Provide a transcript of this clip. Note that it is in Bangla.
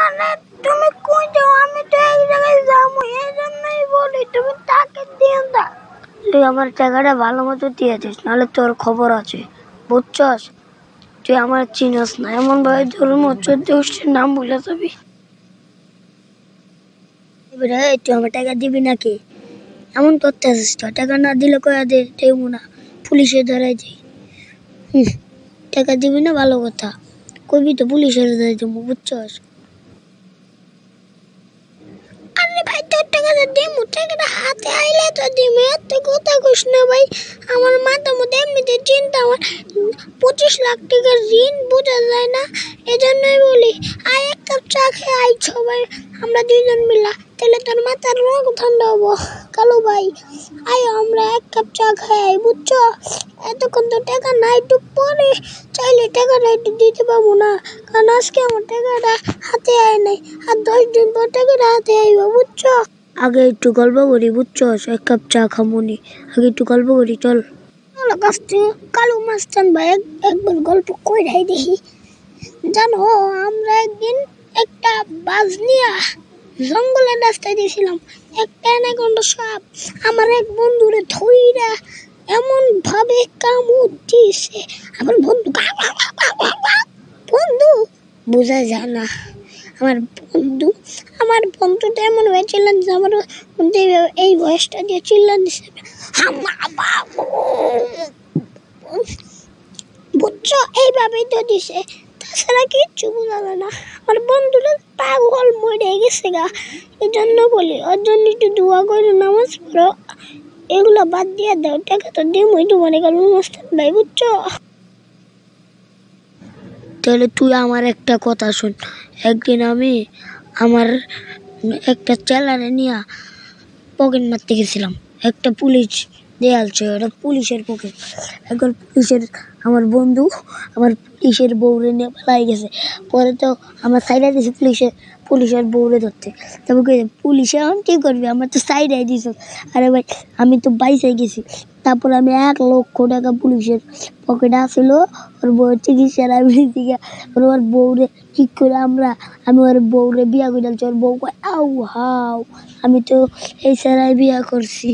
আরে তুমি কই যাও? আমি তো এক জায়গায় যাবো, এই জন্যই বলি তুমি তাকে দিয়ে দাও। তুই আমার টাকাটা ভালো মতো দিয়ে দিস, নাহলে তোর খবর আছে, বুঝছস? তুই আমার চিনস না, এমন ভাবে তোর চোদ্দ গোষ্ঠীর নাম ভুলে যাবি। এবারে তুই আমার টাকা দিবি নাকি? এমন করতে আসিস তো, টাকা না দিলে কয়া দে দেবো না, পুলিশে ধরাই দিই। টাকা দিবি না ভালো কথা, কবি তো পুলিশের ধরাই দেবো, বুঝছস? আরে ভাই তোর টাকাটা দিমু, টাকাটা হাতে আইলে তো দিমু, এত কথা কইস না ভাই। আমার মাথার মধ্যে এমনিতে চিন্তা, আমার 25 লাখ টাকার ঋণ বোঝা যায় না, এজন্যই বলি আয় এক কাপ চা খেয়ে আই সবাই আমরা দুইজন মিলা, তাহলে তোর মাথার রোগ ঠান্ডা হবো। কালু ভাই আয় আমরা এক কাপ চা খাই আই, বুঝছো? এতক্ষণ তো টাকা নাই, একটু পরে চাইলে টাকাটা একটু দিতে পারবো না, কারণ আজকে আমার টাকাটা হাতে আয় নাই, আর 10 দিন পর টাকাটা হাতে আইব, বুঝছো? আগে একটু গল্প করি, বুঝছো? এক কাপ চা খামুনি, আগে একটু গল্প করি, চল। কালু মাস্তান ভাই একবার গল্প কইরাই দেখি। জানো আমরা একদিন একটা বাস নিয়ে জঙ্গলের রাস্তায় দিয়েছিলাম, একটা অ্যানাকোন্ডা সাপ আমার এক বন্ধুরে ধইরা এমন ভাবে কামড় দিয়েছে, আমার বন্ধু বন্ধু বোঝা যায় না, আমার বন্ধুটা এমন হয়েছিল যে আমার এই বয়সটা দিয়ে চিল্লা দিছে, বুঝছো? এইভাবেই তো দিছে, তাছাড়া কিচ্ছু বোঝা যায় না। আমার বন্ধুরা পাগল মরে গেছে গা, এই জন্য বলি ওর জন্য একটু দোয়া করো, নামাজ পড়ো, এগুলো বাদ দিয়ে দাও, টাকা তো দিমই তোমার কালু মাস্তান ভাই, বুঝছো? তাহলে তুই আমার একটা কথা শোন, একদিন আমি আমার একটা চেলারে নিয়ে পকেট মারতে গেছিলাম, একটা পুলিশ দেয়ালছে, ওটা পুলিশের পকেট। একবার আমার বন্ধু আমার পুলিশের বউরে নিয়ে পালাই গেছে, পরে তো আমার সাইডে দিয়েছে পুলিশের বউরে ধরতে, তারপর পুলিশে এখন কী করবি, আমার তো সাইডে দিয়েছ। আরে ভাই আমি তো বাইসে গেছি, তারপর আমি 1 লক্ষ টাকা পুলিশের পকেটে আসলো, ওর বউয়ের চিকিৎসার আমি ওর বউরে ঠিক করে আমি ওর বউরে বিয়া করে দিচ্ছি, ওর বউ কয় আউ হাউ, আমি তো এই ছাড়াই বিয়া করছি।